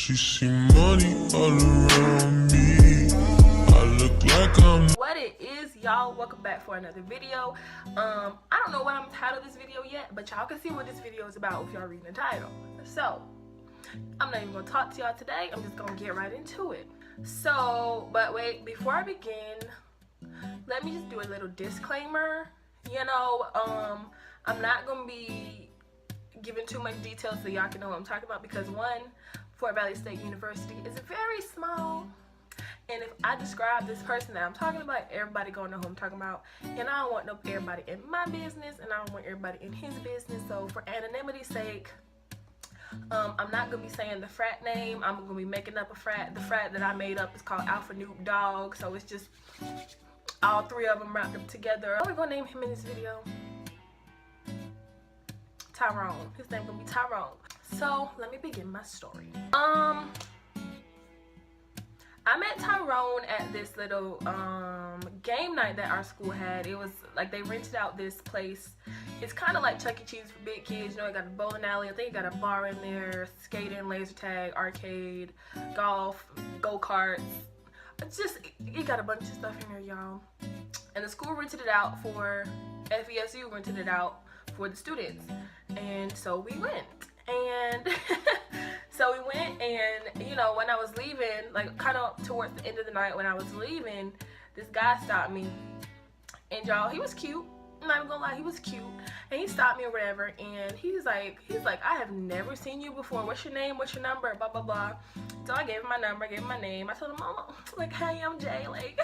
She see money all around me. I look like I'm... What it is, y'all? Welcome back for another video. I don't know what I'm titled this video yet, but y'all can see what this video is about if y'all reading the title. So I'm not even gonna talk to y'all today. I'm just gonna get right into it. So, but wait, before I begin, let me just do a little disclaimer. You know, I'm not gonna be giving too much detail so y'all can know what I'm talking about, because one, Fort Valley State University is very small, and if I describe this person that I'm talking about, everybody gonna know who I'm talking about, and I don't want no everybody in my business, and I don't want everybody in his business. So for anonymity's sake, I'm not gonna be saying the frat name. I'm gonna be making up a frat. The frat that I made up is called Alpha Noob Dog, so it's just all three of them wrapped up together. I'm gonna name him in this video Tyrone. His name gonna be Tyrone. So let me begin my story. I met Tyrone at this little game night that our school had. It was like they rented out this place. It's kind of like Chuck E. Cheese for big kids. You know, it got a bowling alley. I think it got a bar in there, skating, laser tag, arcade, golf, go-karts. It's just, it got a bunch of stuff in there, y'all. And the school rented it out for, FESU rented it out for the students. And so we went. And so we went, and you know, when I was leaving, like kind of towards the end of the night when I was leaving, this guy stopped me. And y'all, he was cute. I'm not even gonna lie, he was cute. And he stopped me or whatever, and he's like, I have never seen you before. What's your name? What's your number? Blah blah blah. So I gave him my number, I gave him my name. I told him, oh, like, hey, I'm Jay. Like,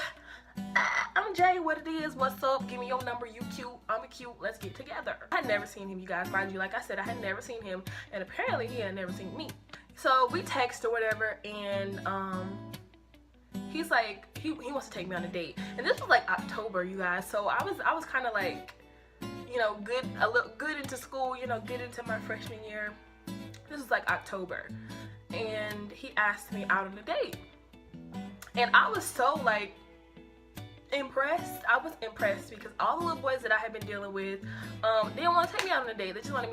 I'm Jay, what it is, what's up, give me your number, you cute, I'm cute, let's get together. I had never seen him, you guys, mind you, like I said, I had never seen him, and apparently he had never seen me. So we text or whatever, and he's like, he wants to take me on a date. And this was like October, you guys, so I was kind of like, you know, good into school, you know, good into my freshman year. This was like October, and he asked me out on a date, and I was so like impressed. I was impressed because all the little boys that I had been dealing with, they didn't want to take me out on a date. They just wanted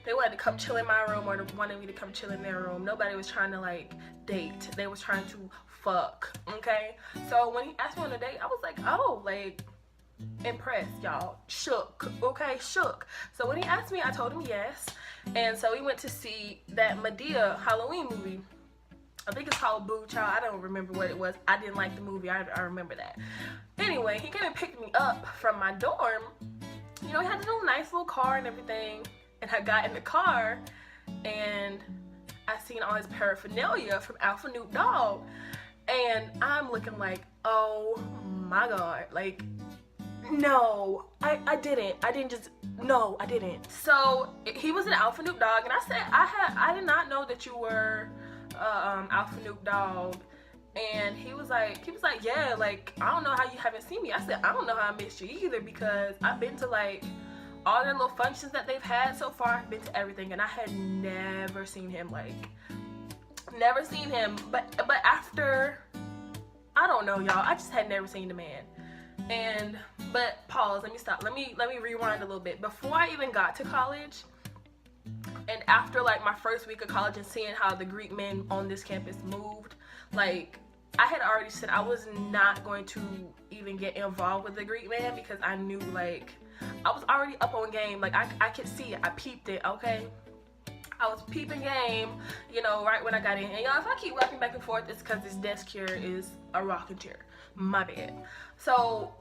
they wanted to come chill in my room, or wanted me to come chill in their room. Nobody was trying to like date. They was trying to fuck, okay? So when he asked me on a date, I was like, oh, like, impressed, y'all. Shook, okay? Shook. So when he asked me, I told him yes. And so we went to see that Madea Halloween movie. I think it's called Boo Child. I don't remember what it was. I didn't like the movie. I remember that. Anyway, he came and picked me up from my dorm. You know, he had a little nice little car and everything. And I got in the car, and I seen all his paraphernalia from Alpha Noob Dog. And I'm looking like, oh my God. Like, no, I didn't. No, I didn't. So he was an Alpha Noob Dog, and I said, I did not know that you were Alpha Noob Dog. And he was like, yeah, like, I don't know how you haven't seen me. I said, I don't know how I missed you either, because I've been to like all their little functions that they've had so far. I've been to everything, and I had never seen him, like, never seen him. But after, I don't know, y'all, I just had never seen the man. And but pause, let me stop, let me rewind a little bit. Before I even got to college, and after like my first week of college and seeing how the Greek men on this campus moved, like, I had already said I was not going to even get involved with the Greek man, because I knew, like, I was already up on game. Like, I could see it, I peeped it, okay? I was peeping game, you know, right when I got in. And y'all, if I keep walking back and forth, it's because this desk here is a rocking chair. My bad. So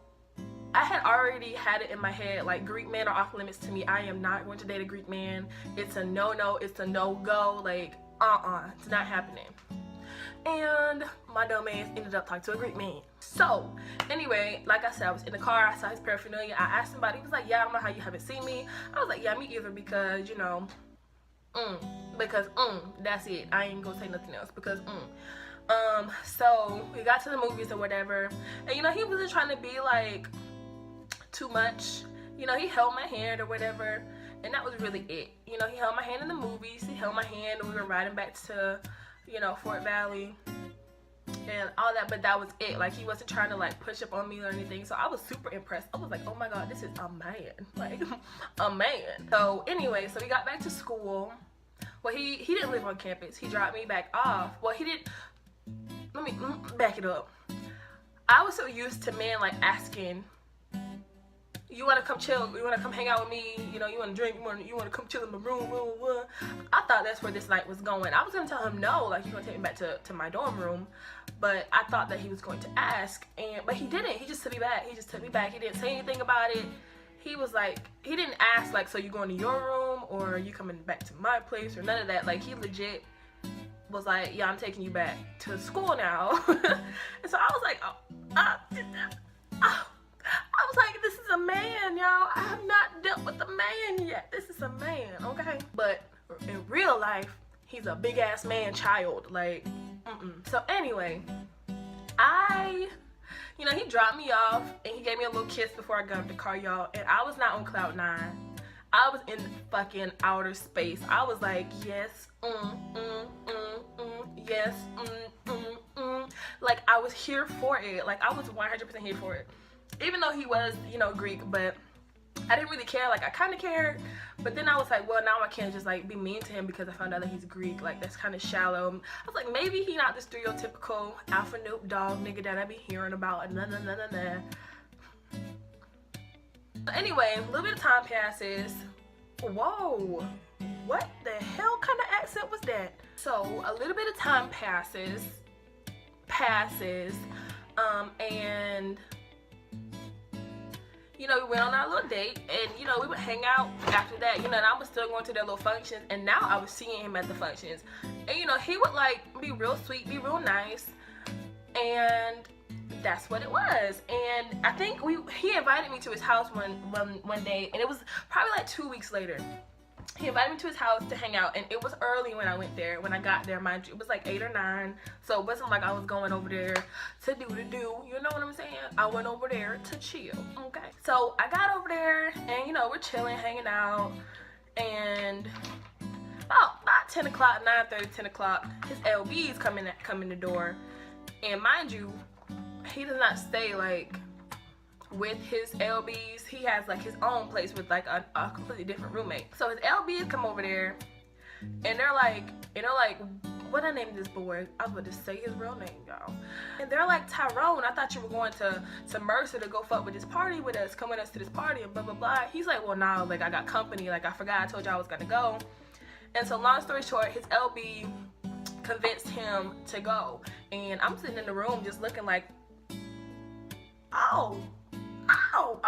I had already had it in my head, like, Greek men are off limits to me. I am not going to date a Greek man. It's a no-no, it's a no-go. Like, it's not happening. And my dumb ass ended up talking to a Greek man. So anyway, like I said, I was in the car, I saw his paraphernalia, I asked somebody, he was like, yeah, I don't know how you haven't seen me. I was like, yeah, me either, because, you know, that's it. I ain't gonna say nothing else, because so we got to the movies or whatever, and you know, he wasn't trying to be like too much. You know, he held my hand or whatever, and that was really it. You know, he held my hand in the movies, he held my hand, and we were riding back to, you know, Fort Valley and all that, but that was it. Like, he wasn't trying to like push up on me or anything. So I was super impressed. I was like, oh my God, this is a man, like a man. So anyway, so we got back to school. Well, he didn't live on campus. He dropped me back off. Well, he didn't. Let me back it up. I was so used to men like asking, you want to come chill? You want to come hang out with me? You know, you want to drink? You want to come chill in my room? Blah, blah, blah. I thought that's where this night was going. I was going to tell him no, like, you're going to take me back to my dorm room. But I thought that he was going to ask. But he didn't. He just took me back. He didn't say anything about it. He was like, he didn't ask, like, so you going to your room or are you coming back to my place or none of that. Like, he legit was like, yeah, I'm taking you back to school now. And so I was like, I was like, this is a man, y'all. I have not dealt with a man yet. This is a man, okay? But in real life, he's a big ass man child. Like, So anyway, you know, he dropped me off and he gave me a little kiss before I got in the car, y'all. And I was not on cloud 9. I was in fucking outer space. I was like, yes, yes, Like, I was here for it. Like, I was 100% here for it. Even though he was, you know, Greek, but I didn't really care. Like, I kind of cared, but then I was like, well, now I can't just, like, be mean to him because I found out that he's Greek. Like, that's kind of shallow. I was like, maybe he not the stereotypical alpha noob dog nigga that I be hearing about. Anyway, a little bit of time passes. Whoa, what the hell kind of accent was that? So, a little bit of time passes, and you know, we went on our little date, and, you know, we would hang out after that, you know, and I was still going to their little functions, and now I was seeing him at the functions. And, you know, he would, like, be real sweet, be real nice, and that's what it was. And I think he invited me to his house one day, and it was probably, like, 2 weeks later. He invited me to his house to hang out, and it was early when I went there. When I got there, mind you, it was like 8 or 9, so it wasn't like I was going over there to do, you know what I'm saying? I went over there to chill, okay? So I got over there, and, you know, we're chilling, hanging out, and about 10 o'clock, 9:30, 10 o'clock, his LBs come in the door, and mind you, he does not stay, like, with his LBs. He has, like, his own place with, like, a completely different roommate. So his LBs come over there, and they're like, what I named this boy? I was about to say his real name, y'all. And they're like, Tyrone, I thought you were going to Mercer to go fuck with this party with us, come with us to this party, and blah, blah, blah. He's like, well, nah, like, I got company. Like, I forgot I told you I was gonna go. And so, long story short, his LB convinced him to go. And I'm sitting in the room just looking like, oh,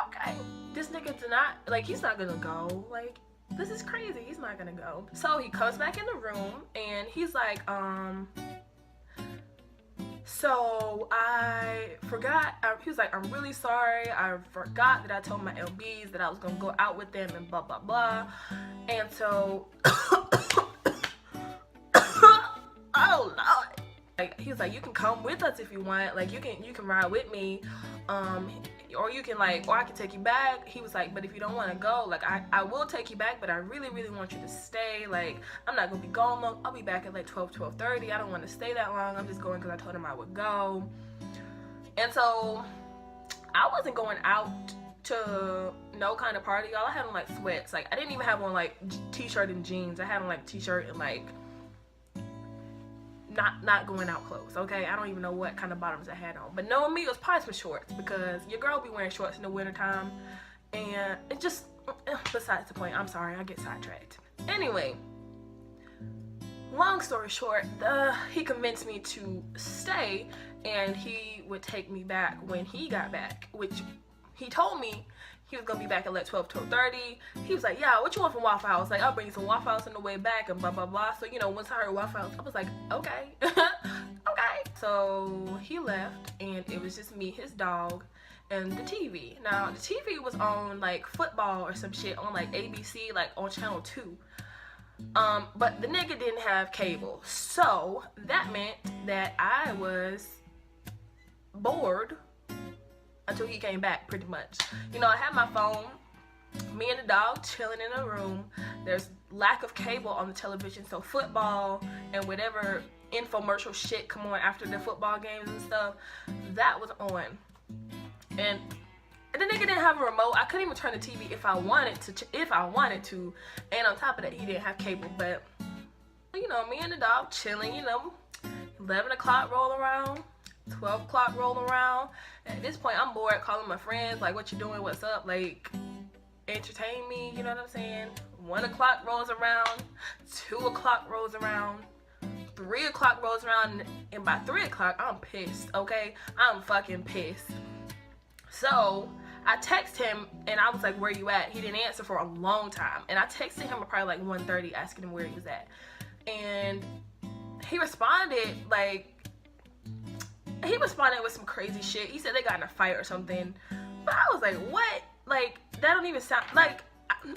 okay. This nigga did not, like, he's not gonna go. Like, this is crazy. He's not gonna go. So he comes back in the room and he's like, so I forgot. He was like, I'm really sorry. I forgot that I told my LBs that I was gonna go out with them and blah, blah, blah. And so, oh Lord. Like, he was like, you can come with us if you want. Like, you can ride with me. Or you can, like, or I can take you back. He was like, but if you don't want to go, like, I will take you back, but I really, really want you to stay. Like, I'm not going to be gone long. I'll be back at, like, 12:30. I don't want to stay that long. I'm just going because I told him I would go. And so, I wasn't going out to no kind of party, y'all. I had on, like, sweats. Like, I didn't even have on, like, t-shirt and jeans. I had on, like, t-shirt and, like, not going out clothes, okay? I don't even know what kind of bottoms I had on. But knowing me, it was probably some shorts because your girl be wearing shorts in the wintertime. And it just, besides the point, I'm sorry, I get sidetracked. Anyway, long story short, he convinced me to stay and he would take me back when he got back, which he told me he was gonna be back at like 12:30. He was like, yeah, what you want from Waffle House? Like, I'll bring you some Waffle House on the way back and blah, blah, blah. So, you know, once I heard Waffle House, I was like, okay, okay. So he left and it was just me, his dog, and the TV. Now, the TV was on like football or some shit on like ABC, like on channel 2. But the nigga didn't have cable. So that meant that I was bored until he came back, pretty much. You know, I had my phone, me and the dog chilling in a room. There's lack of cable on the television, so football and whatever infomercial shit come on after the football games and stuff, that was on. And the nigga didn't have a remote. I couldn't even turn the TV if I wanted to. And on top of that, he didn't have cable. But You know, me and the dog chilling, you know, 11 o'clock roll around, 12 o'clock roll around. At this point, I'm bored calling my friends, like, what you doing, what's up, like, entertain me, you know what I'm saying? 1 o'clock rolls around, 2 o'clock rolls around, 3 o'clock rolls around, and by 3 o'clock, I'm pissed, okay? I'm fucking pissed. So, I text him, and I was like, where you at? He didn't answer for a long time. And I texted him at probably like 1:30, asking him where he was at. And he responded, with some crazy shit. He said they got in a fight or something. But I was like, what? Like, that don't even sound, like,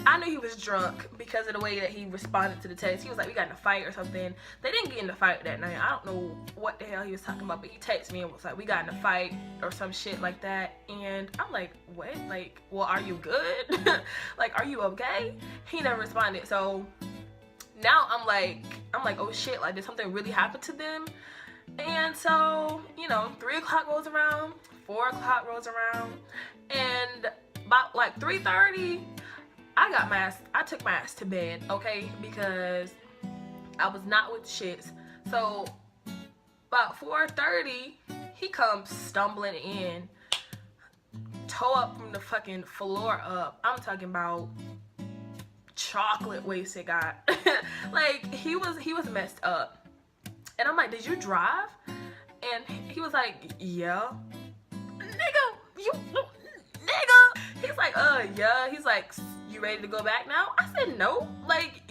I knew he was drunk because of the way that he responded to the text. He was like, we got in a fight or something. They didn't get in a fight that night. I don't know what the hell he was talking about, but he texted me and was like, we got in a fight or some shit like that. And I'm like, what? Like, well, are you good? Like, are you okay? He never responded. So now I'm like, oh shit, like, did something really happen to them? And so, you know, 3 o'clock rolls around, 4 o'clock rolls around, and about like 3:30, I took my ass to bed, okay, because I was not with shits. So about 4:30, he comes stumbling in, toe up from the fucking floor up. I'm talking about chocolate wasted guy. Like, he was messed up. And I'm like, did you drive? And he was like, yeah. Nigga. He's like, yeah. He's like, you ready to go back now? I said, no. Like,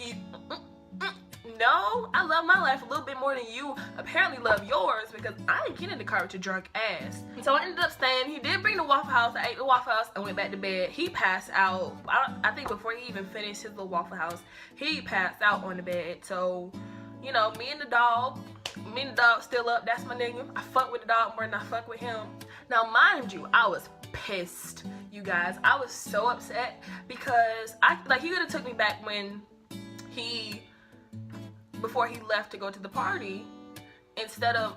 no. I love my life a little bit more than you apparently love yours, because I didn't get in the car with your drunk ass. So I ended up staying. He did bring the Waffle House. I ate the Waffle House and went back to bed. He passed out. I think before he even finished his little Waffle House, he passed out on the bed. So, you know, me and the dog still up. That's my nigga. I fuck with the dog more than I fuck with him. Now, mind you, I was pissed, you guys. I was so upset because he could have took me back before he left to go to the party,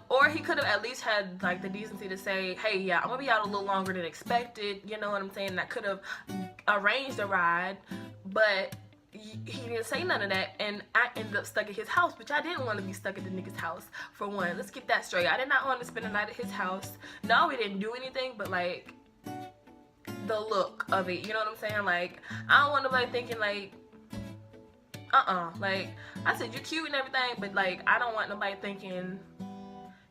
or he could have at least had like the decency to say, hey, yeah, I'm gonna be out a little longer than expected, you know what I'm saying? And I could have arranged a ride, but he didn't say none of that, and I ended up stuck at his house, which I didn't want to be stuck at the nigga's house, for one. Let's get that straight. I did not want to spend the night at his house. No, we didn't do anything, but like, the look of it, you know what I'm saying? Like, I don't want nobody thinking like, like, I said, you're cute and everything, but like, I don't want nobody thinking,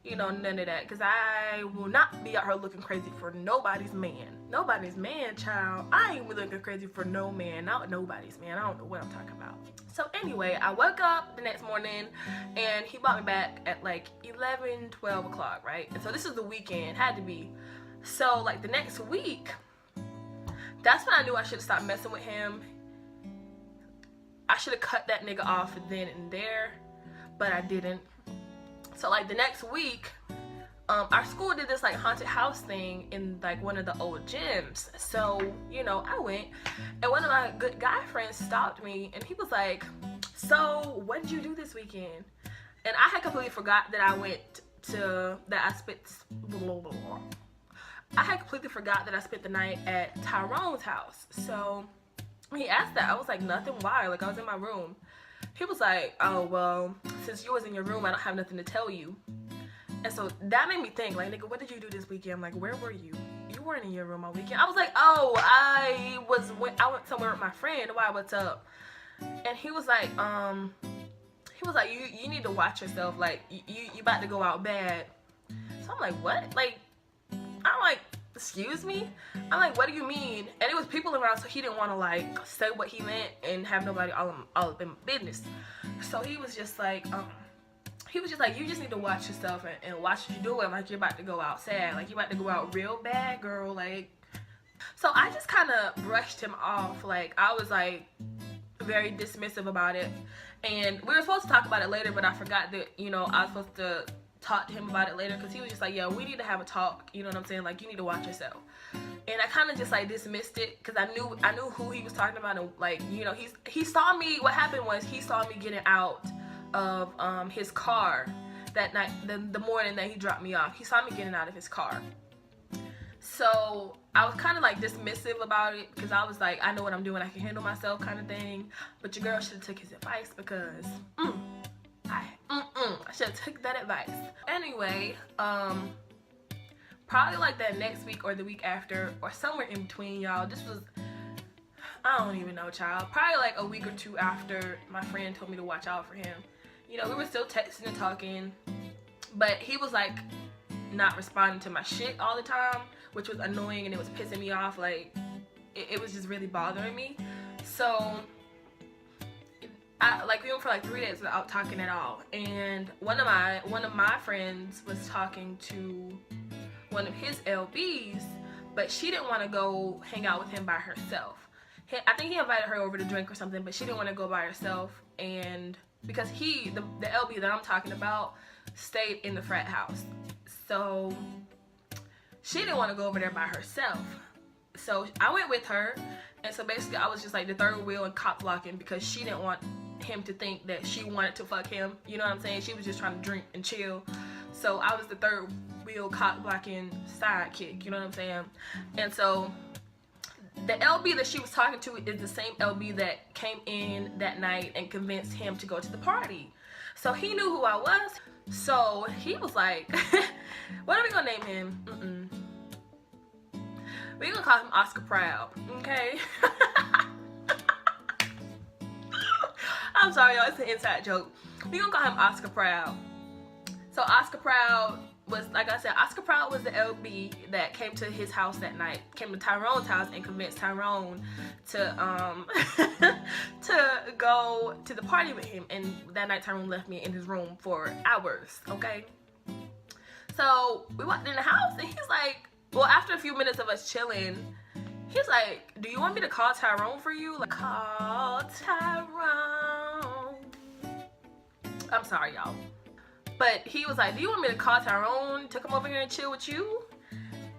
you know, none of that, because I will not be out here looking crazy for nobody's man. Nobody's man, child. I ain't looking crazy for no man, not nobody's man. I don't know what I'm talking about. So anyway, I woke up the next morning and he brought me back at like 11, 12 o'clock, right? And so this is the weekend, had to be. So like the next week, that's when I knew I should have stopped messing with him. I should have cut that nigga off then and there, but I didn't. So like the next week, our school did this like haunted house thing in like one of the old gyms. So, you know, I went, and one of my good guy friends stopped me, and he was like, so what did you do this weekend? And I had completely forgot that I completely forgot that I spent the night at Tyrone's house. So when he asked that, I was like, nothing. Why? Like, I was in my room. He was like, oh, well, since you was in your room, I don't have nothing to tell you. And so that made me think, like, nigga, what did you do this weekend? Like, where were you? You weren't in your room all weekend. I was like, oh, I went somewhere with my friend. Why, what's up? And he was like, you need to watch yourself. Like, you about to go out bad. So I'm like, what? Like, I'm like, excuse me? I'm like, what do you mean? And it was people around, so he didn't want to like say what he meant and have nobody all up in business. So he was just like, you just need to watch yourself and watch what you're doing. Like, you're about to go out sad. Like, you're about to go out real bad, girl. Like, so I just kind of brushed him off. Like, I was like very dismissive about it. And we were supposed to talk about it later, but I forgot that, you know, I was supposed to talk to him about it later, because he was just like, yo, we need to have a talk, you know what I'm saying? Like, you need to watch yourself. And I kind of just like dismissed it, because I knew who he was talking about, and like, you know, he saw me. What happened was he saw me getting out of his car that night, the morning that he dropped me off. He saw me getting out of his car. So I was kind of like dismissive about it, because I was like, I know what I'm doing, I can handle myself, kind of thing. But your girl should have took his advice, because I I should have took that advice. Anyway, probably like that next week or the week after or somewhere in between, y'all. This was, I don't even know, child. Probably like a week or two after my friend told me to watch out for him. You know, we were still texting and talking, but he was like not responding to my shit all the time, which was annoying, and it was pissing me off. Like, it was just really bothering me. So we went for like 3 days without talking at all. And one of my friends was talking to one of his LBs, but she didn't want to go hang out with him by herself. I think he invited her over to drink or something, but she didn't want to go by herself. And because the LB that I'm talking about stayed in the frat house, so she didn't want to go over there by herself. So I went with her, and so basically I was just like the third wheel and cop blocking, because she didn't want him to think that she wanted to fuck him. You know what I'm saying? She was just trying to drink and chill. So I was the third wheel cop blocking sidekick. You know what I'm saying? And so the LB that she was talking to is the same LB that came in that night and convinced him to go to the party. So he knew who I was. So he was like, what are we gonna name him? We're gonna call him Oscar Proud, okay? I'm sorry, y'all, it's an inside joke. We're gonna call him Oscar Proud. So Oscar Proud was, like I said, Oscar Proud was the LB that came to his house that night, came to Tyrone's house and convinced Tyrone to to go to the party with him. And that night Tyrone left me in his room for hours, okay? So we walked in the house and he's like, well, after a few minutes of us chilling, he's like, do you want me to call Tyrone for you? Like, call Tyrone. I'm sorry, y'all. But he was like, do you want me to call Tyrone to come over here and chill with you?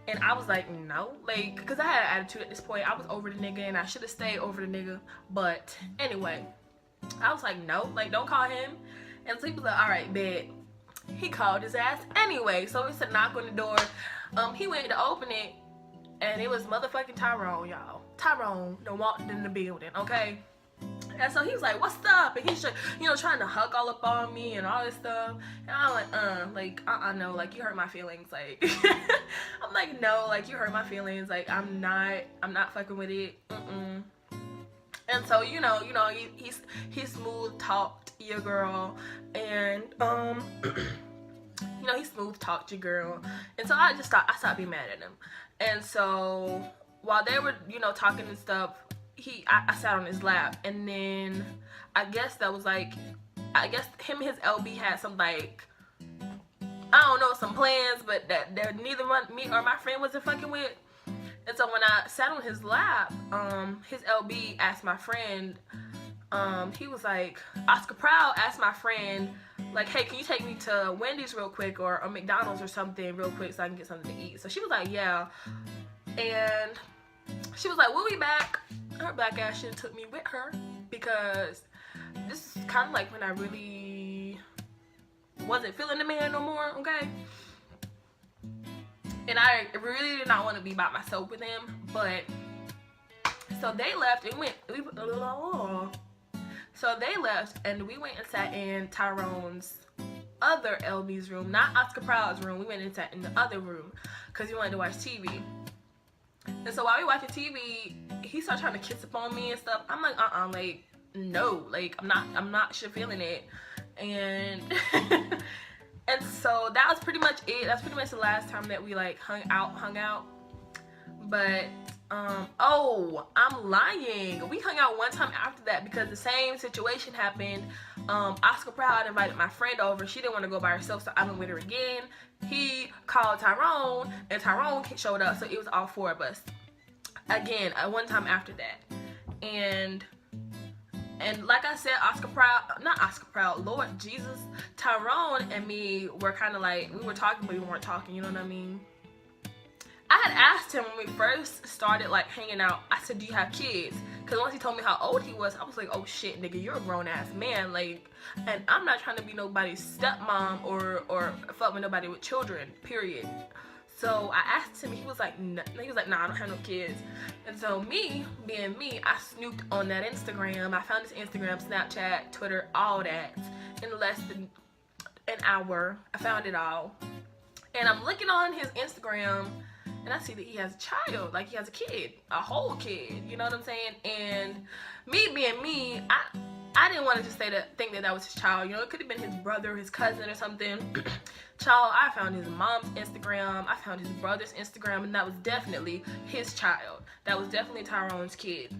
And I was like, no. Like, because I had an attitude at this point. I was over the nigga and I should have stayed over the nigga. But anyway, I was like, no. Like, don't call him. And so he was like, all right, bet. He called his ass anyway. So it's a knock on the door. He went to open it, and it was motherfucking Tyrone, y'all. Tyrone done walked in the building, okay? And so he was like, what's up? And he's just, you know, trying to hug all up on me and all this stuff. And I'm like, no, like, you hurt my feelings. Like, I'm like, no, like, you hurt my feelings. Like, I'm not fucking with it. And so, you know, he smooth talked your girl, and you know, he smooth talked your girl. And so I stopped being mad at him. And so while they were, you know, talking and stuff, I sat on his lap, and then I guess that was like, I guess him and his LB had some, like, I don't know, some plans, but that neither me or my friend wasn't fucking with. And so when I sat on his lap, his LB asked my friend, he was like, Oscar Proud asked my friend, like, hey, can you take me to Wendy's real quick, or McDonald's or something real quick so I can get something to eat? So she was like, yeah. And she was like, we'll be back. Her black ass should have took me with her, because this is kind of like when I really wasn't feeling the man no more, okay? And I really did not want to be by myself with him, but so they left and so they left and we went and sat in Tyrone's other LB's room, not Oscar Proud's room. We went and sat in the other room because we wanted to watch TV. And so while we watching TV, he started trying to kiss up on me and stuff. I'm like, like, no, like, I'm not feeling it. And and so that was pretty much it. That's pretty much the last time that we, like, hung out. But oh, I'm lying. We hung out one time after that because the same situation happened. Oscar Proud invited my friend over. She didn't want to go by herself, so I went with her again. He called Tyrone, and Tyrone showed up, so it was all four of us. Again, one time after that. And like I said, not Oscar Proud, Lord Jesus, Tyrone and me were kind of like, we were talking, but we weren't talking, you know what I mean? I had asked him when we first started, like, hanging out, I said, do you have kids? Because once he told me how old he was, I was like, oh shit, nigga, you're a grown-ass man, like, and I'm not trying to be nobody's stepmom or fuck with nobody with children, period. So I asked him, he was like, nah, I don't have no kids. And so me, being me, I snooped on that Instagram. I found his Instagram, Snapchat, Twitter, all that an hour. I found it all. And I'm looking on his Instagram, and I see that he has a child. Like, he has a kid. A whole kid. You know what I'm saying? And me being me, I didn't want to just think that was his child. You know, it could have been his brother, his cousin, or something. Child, I found his mom's Instagram. I found his brother's Instagram, and that was definitely his child. That was definitely Tyrone's kid.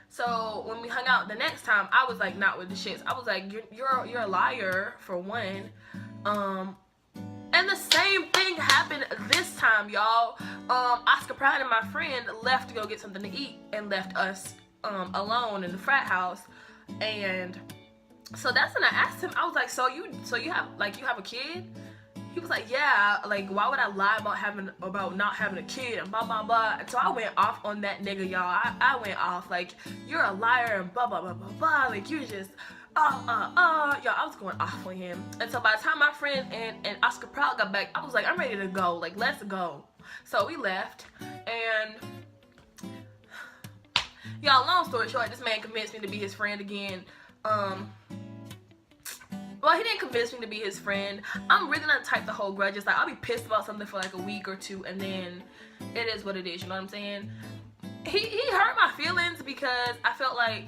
So when we hung out the next time, I was like, not with the shits. I was like, you're a liar, for one. And the same thing happened this time, y'all. Oscar Pride and my friend left to go get something to eat and left us alone in the frat house. And so that's when I asked him. I was like, so you have a kid? He was like, yeah. Like, why would I lie about not having a kid and blah blah blah? And so I went off on that nigga, y'all. I went off like, you're a liar and blah blah blah blah blah. Like, you just y'all, I was going off on him. And so by the time my friend and Oscar Proud got back, I was like, I'm ready to go. Like, let's go. So we left, and y'all, long story short, this man convinced me to be his friend again. Well, he didn't convince me to be his friend. I'm really not the type to hold grudges. Like, I'll be pissed about something for like a week or two, and then it is what it is. You know what I'm saying? He hurt my feelings because I felt like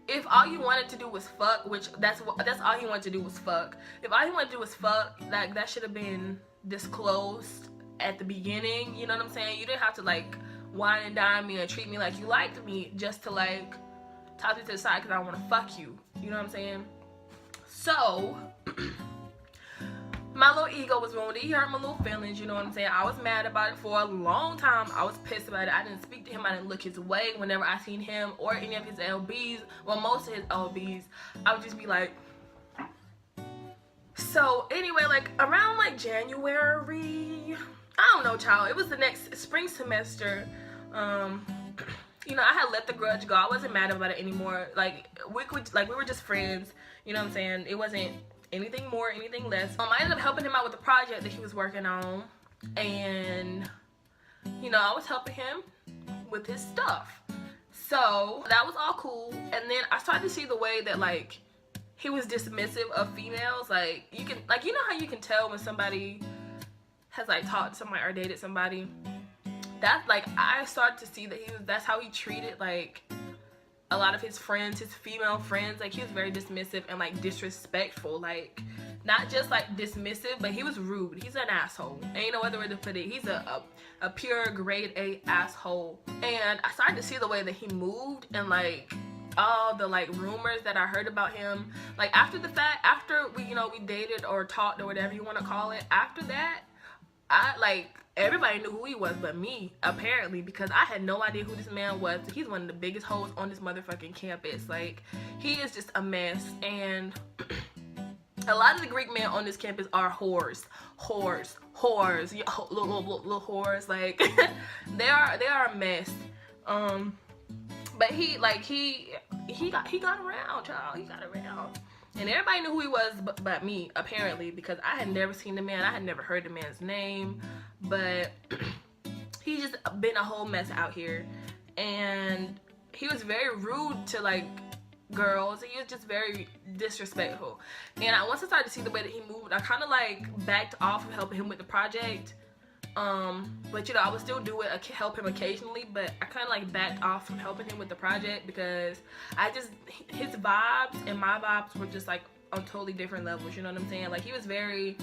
if all you wanted to do was fuck, which that's all he wanted to do was fuck. If all he wanted to do was fuck, like, that should have been disclosed at the beginning. You know what I'm saying? You didn't have to like wine and dine me and treat me like you liked me just to like talk me to the side because I want to fuck you. You know what I'm saying? So my little ego was wounded. He hurt my little feelings, you know what I'm saying? I was mad about it for a long time. I was pissed about it. I didn't speak to him. I didn't look his way whenever I seen him or any of his LBs. Well, most of his LBs, I would just be like. So anyway, like around like January, I don't know, child. It was the next spring semester. You know, I had let the grudge go. I wasn't mad about it anymore. Like we were just friends. You know what I'm saying? It wasn't anything more, anything less. I ended up helping him out with the project that he was working on, and you know, I was helping him with his stuff. So that was all cool. And then I started to see the way that like he was dismissive of females. Like you know how you can tell when somebody has like talked to somebody or dated somebody. That's like, I started to see that that's how he treated like a lot of his friends, his female friends. Like, he was very dismissive and like disrespectful. Like, not just like dismissive, but he was rude. He's an asshole. Ain't no other way to put it. He's a pure grade A asshole. And I started to see the way that he moved and like all the like rumors that I heard about him. Like, after the fact, after we dated or talked or whatever you want to call it, after that, everybody knew who he was but me, apparently, because I had no idea who this man was. He's one of the biggest hoes on this motherfucking campus. Like, he is just a mess. And a lot of the Greek men on this campus are whores. Little whores. Like, they are a mess. But he got around, child. He got around. And everybody knew who he was but me, apparently, because I had never seen the man. I had never heard the man's name. But he's just been a whole mess out here. And he was very rude to, like, girls. He was just very disrespectful. And once I started to see the way that he moved, I kind of, like, backed off of helping him with the project. But, you know, I would still do it, help him occasionally, but I kind of like backed off from helping him with the project because his vibes and my vibes were just like on totally different levels, you know what I'm saying? Like, he's very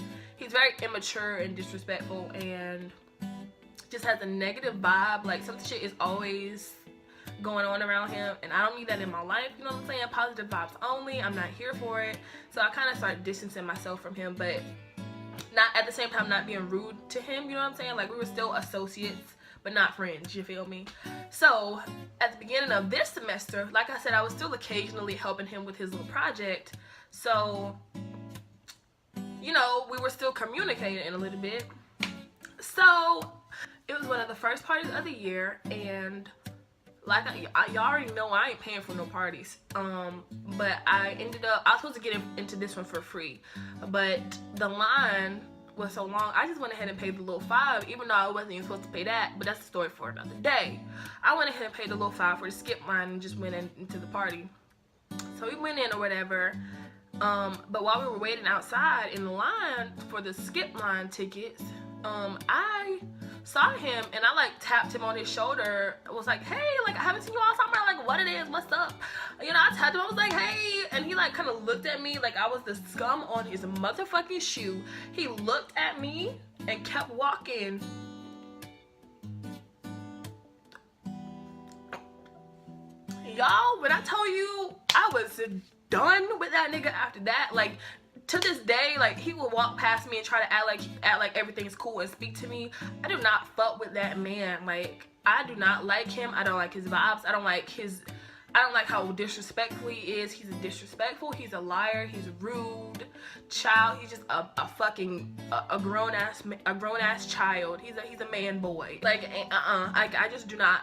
immature and disrespectful and just has a negative vibe. Like, some shit is always going on around him, and I don't need that in my life, you know what I'm saying? Positive vibes only. I'm not here for it. So I kind of started distancing myself from him, but not at the same time not being rude to him, you know what I'm saying? Like, we were still associates, but not friends, you feel me? So at the beginning of this semester, like I said, I was still occasionally helping him with his little project. So, you know, we were still communicating a little bit. So it was one of the first parties of the year, and like y'all already know, I ain't paying for no parties. But I was supposed to get into this one for free, but the line was so long, I just went ahead and paid the little $5, even though I wasn't even supposed to pay that. But that's the story for another day. I went ahead and paid the little $5 for the skip line and just went into the party. So we went in or whatever. But while we were waiting outside in the line for the skip line tickets, I saw him and I like tapped him on his shoulder. I was like, hey, like I haven't seen you all summer, like what it is, what's up? You know, I tapped him, I was like, hey, and he like kind of looked at me like I was the scum on his motherfucking shoe. He looked at me and kept walking. Y'all, when I tell you I was done with that nigga after that, like to this day, like he will walk past me and try to act like everything's cool and speak to me. I do not fuck with that man. Like I do not like him. I don't like his vibes. I don't like how disrespectful he is. He's disrespectful. He's a liar. He's rude. Child. He's just a fucking grown ass child. He's a man boy. Like I just do not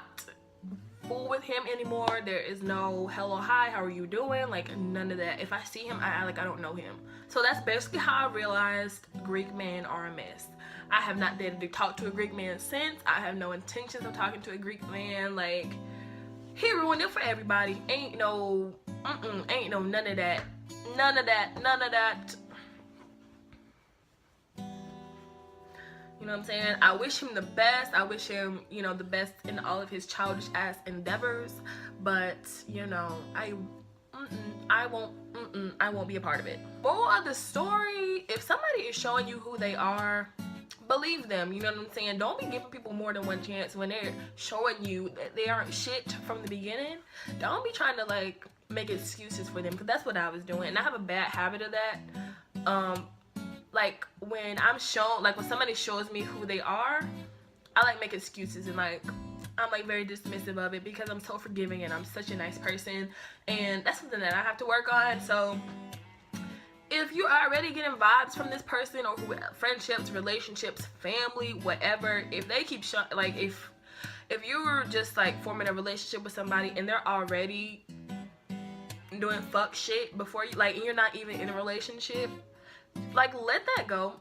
fool with him anymore. There is no hello, hi, how are you doing? Like none of that. If I see him, I like I don't know him. So that's basically how I realized Greek men are a mess. I have not dated to talk to a Greek man since. I have no intentions of talking to a Greek man. Like he ruined it for everybody. Ain't no none of that. None of that. You know what I'm saying? I wish him the best. I wish him, you know, the best in all of his childish ass endeavors. But, you know, I won't be a part of it. Moral of the story, if somebody is showing you who they are, believe them. You know what I'm saying? Don't be giving people more than one chance when they're showing you that they aren't shit from the beginning. Don't be trying to like make excuses for them, because that's what I was doing. And I have a bad habit of that. Like when I'm shown, like when somebody shows me who they are, I like make excuses and like I'm like very dismissive of it because I'm so forgiving and I'm such a nice person, and that's something that I have to work on. So if you're already getting vibes from this person, or friendships, relationships, family, whatever, if they keep like if you're just like forming a relationship with somebody and they're already doing fuck shit before you, like, and you're not even in a relationship, like let that go.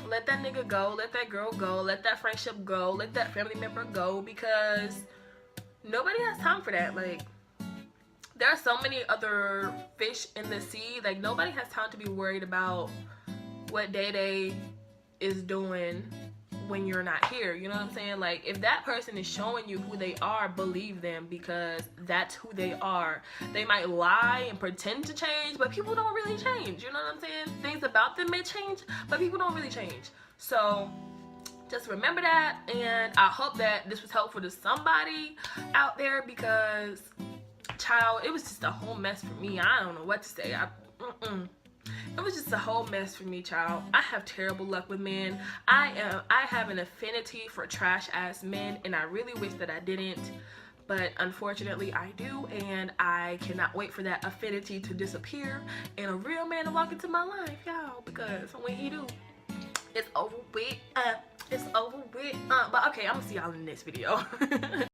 Let that nigga go, let that girl go, let that friendship go, let that family member go, because nobody has time for that. Like there are so many other fish in the sea. Like nobody has time to be worried about what Day is doing when you're not here. You know what I'm saying? Like if that person is showing you who they are, believe them, because that's who they are. They might lie and pretend to change, but people don't really change. You know what I'm saying? Things about them may change, but people don't really change. So just remember that, and I hope that this was helpful to somebody out there, because child, it was just a whole mess for me. I don't know what to say. It was just a whole mess for me, child. I have terrible luck with men. I have an affinity for trash ass men, and I really wish that I didn't, but unfortunately I do, and I cannot wait for that affinity to disappear and a real man to walk into my life, y'all, because when he do, it's over with. It's over with. But okay, I'm gonna see y'all in the next video.